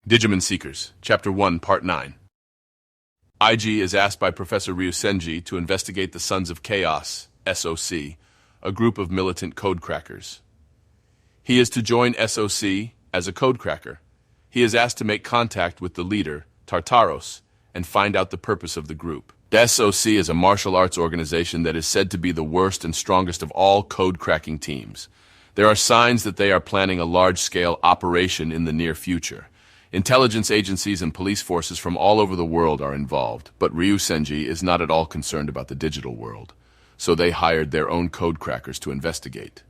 Digimon Seekers, Chapter 1, Part 9. IG is asked by Professor Ryusenji to investigate the Sons of Chaos, SOC, a group of militant codecrackers. He is to join SOC as a codecracker. He is asked to make contact with the leader, Tartaros, and find out the purpose of the group. The SOC is a martial arts organization that is said to be the worst and strongest of all code-cracking teams. There are signs that they are planning a large-scale operation in the near future. Intelligence agencies and police forces from all over the world are involved, but Ryusenji is not at all concerned about the digital world, so they hired their own codecrackers to investigate.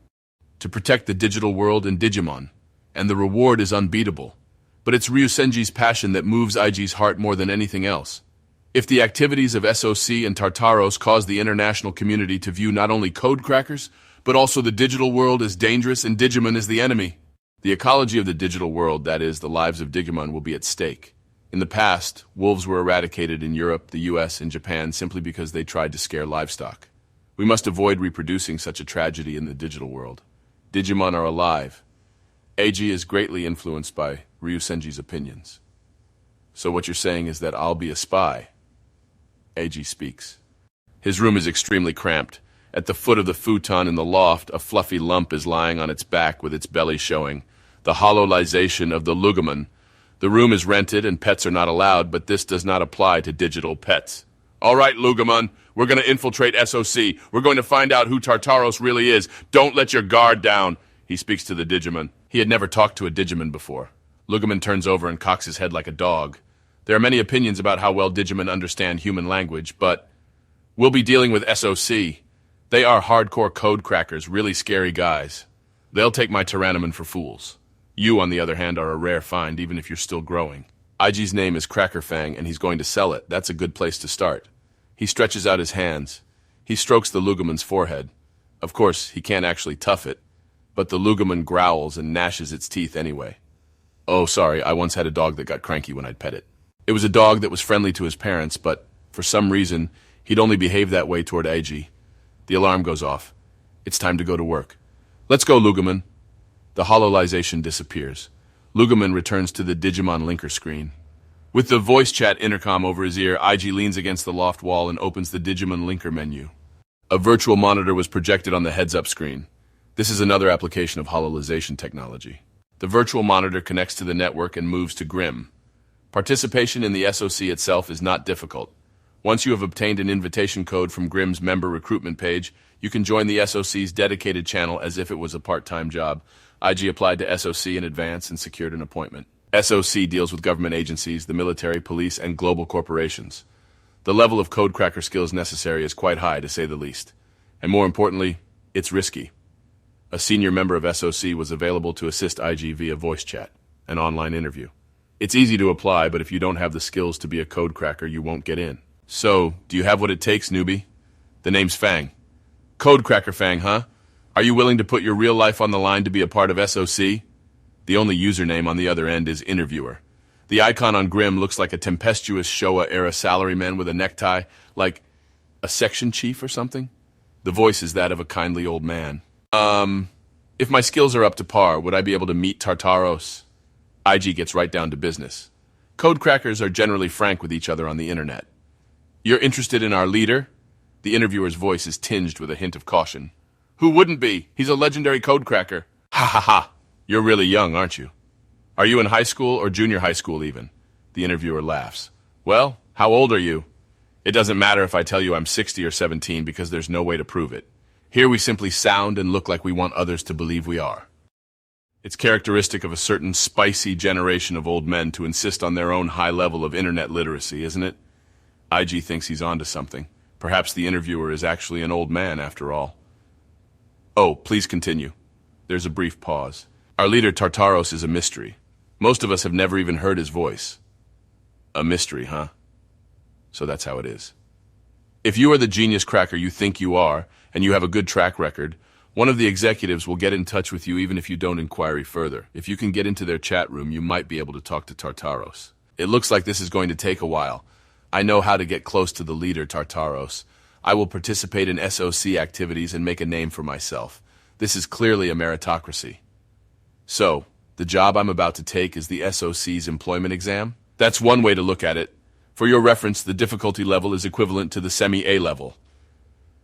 To protect the digital world and Digimon, and the reward is unbeatable. But it's Ryusenji's passion that moves IG's heart more than anything else. If the activities of SOC and Tartaros cause the international community to view not only codecrackers, but also the digital world as dangerous and Digimon as the enemy, the ecology of the digital world, that is, the lives of Digimon, will be at stake. In the past, wolves were eradicated in Europe, the US, and Japan simply because they tried to scare livestock. We must avoid reproducing such a tragedy in the digital world. Digimon are alive. AG is greatly influenced by Ryusenji's opinions. So what you're saying is that I'll be a spy? AG speaks. His room is extremely cramped. At the foot of the futon in the loft, a fluffy lump is lying on its back with its belly showing. The hololization of the Lugumon. The room is rented and pets are not allowed, but this does not apply to digital pets. All right, Lugumon, we're going to infiltrate SOC. We're going to find out who Tartaros really is. Don't let your guard down. He speaks to the Digimon. He had never talked to a Digimon before. Lugumon turns over and cocks his head like a dog. There are many opinions about how well Digimon understand human language, but we'll be dealing with SOC. They are hardcore code crackers, really scary guys. They'll take my Tyrannomon for fools. You, on the other hand, are a rare find, even if you're still growing. IG's name is Crackerfang, and he's going to sell it. That's a good place to start. He stretches out his hands. He strokes the Lugumon's forehead. Of course, he can't actually tough it, but the Lugumon growls and gnashes its teeth anyway. Oh, sorry, I once had a dog that got cranky when I'd pet it. It was a dog that was friendly to his parents, but for some reason, he'd only behave that way toward AG. The alarm goes off. It's time to go to work. Let's go, Lugumon. The hololization disappears. Lugumon returns to the Digimon linker screen. With the voice chat intercom over his ear, IG leans against the loft wall and opens the Digimon linker menu. A virtual monitor was projected on the heads-up screen. This is another application of hololization technology. The virtual monitor connects to the network and moves to Grim. Participation in the SOC itself is not difficult. Once you have obtained an invitation code from Grim's member recruitment page, you can join the SOC's dedicated channel as if it was a part-time job. IG applied to SOC in advance and secured an appointment. SOC deals with government agencies, the military, police, and global corporations. The level of codecracker skills necessary is quite high, to say the least. And more importantly, it's risky. A senior member of SOC was available to assist IG via voice chat, an online interview. It's easy to apply, but if you don't have the skills to be a codecracker, you won't get in. So, do you have what it takes, newbie? The name's Fang. Codecracker Fang, huh? Are you willing to put your real life on the line to be a part of SOC? The only username on the other end is Interviewer. The icon on Grim looks like a tempestuous Showa-era salaryman with a necktie, like a section chief or something. The voice is that of a kindly old man. If my skills are up to par, would I be able to meet Tartaros? IG gets right down to business. Codecrackers are generally frank with each other on the internet. You're interested in our leader? The interviewer's voice is tinged with a hint of caution. Who wouldn't be? He's a legendary codecracker. Ha ha ha. You're really young, aren't you? Are you in high school or junior high school even? The interviewer laughs. Well, how old are you? It doesn't matter if I tell you I'm 60 or 17 because there's no way to prove it. Here we simply sound and look like we want others to believe we are. It's characteristic of a certain spicy generation of old men to insist on their own high level of internet literacy, isn't it? IG thinks he's onto something. Perhaps the interviewer is actually an old man after all. Oh, please continue. There's a brief pause. Our leader Tartaros is a mystery. Most of us have never even heard his voice. A mystery, huh? So that's how it is. If you are the genius cracker you think you are, and you have a good track record, one of the executives will get in touch with you even if you don't inquire further. If you can get into their chat room, you might be able to talk to Tartaros. It looks like this is going to take a while. I know how to get close to the leader, Tartaros. I will participate in SOC activities and make a name for myself. This is clearly a meritocracy. So, The job I'm about to take is the SOC's employment exam? That's one way to look at it. For your reference, the difficulty level is equivalent to the semi-A level.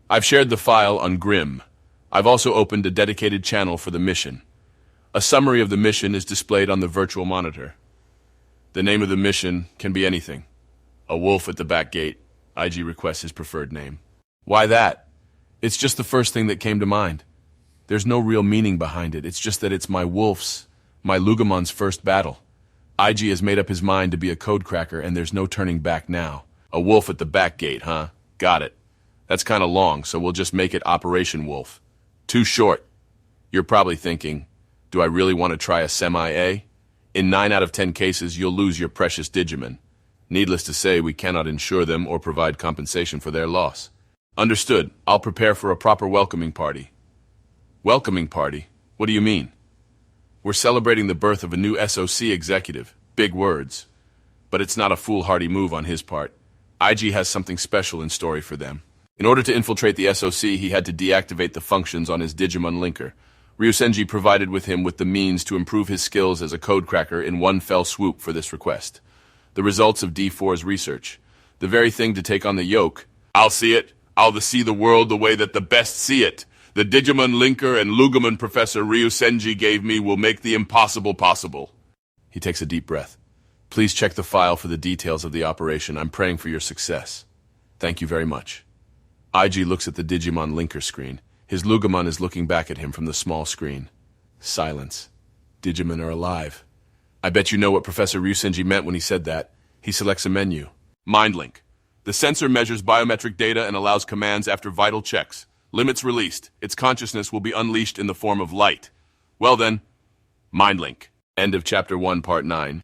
I've shared the file on Grim. I've also opened a dedicated channel for the mission. A summary of the mission is displayed on the virtual monitor. The name of the mission can be anything. A wolf at the back gate. IG requests his preferred name. Why that? It's just the first thing that came to mind. There's no real meaning behind it. It's just that it's my Lugamon's first battle. IG has made up his mind to be a code cracker, and there's no turning back now. A wolf at the back gate, huh? Got it. That's kind of long, so we'll just make it Operation Wolf. Too short. You're probably thinking, do I really want to try a semi-A? In 9 out of 10 cases, you'll lose your precious Digimon. Needless to say, we cannot insure them or provide compensation for their loss. Understood. I'll prepare for a proper welcoming party. Welcoming party? What do you mean? We're celebrating the birth of a new SOC executive. Big words. But it's not a foolhardy move on his part. IG has something special in store for them. In order to infiltrate the SOC, he had to deactivate the functions on his Digimon linker. Ryusenji provided him with the means to improve his skills as a code cracker in one fell swoop for this request. The results of D4's research. The very thing to take on the yoke. I'll see it. I'll see the world the way that the best see it. The Digimon linker and Lugamon Professor Ryusenji gave me will make the impossible possible. He takes a deep breath. Please check the file for the details of the operation. I'm praying for your success. Thank you very much. IG looks at the Digimon linker screen. His Lugamon is looking back at him from the small screen. Silence. Digimon are alive. I bet you know what Professor Ryusenji meant when he said that. He selects a menu. Mind link. The sensor measures biometric data and allows commands after vital checks. Limits released. Its consciousness will be unleashed in the form of light. Well then, mind link. End of Chapter 1, Part 9.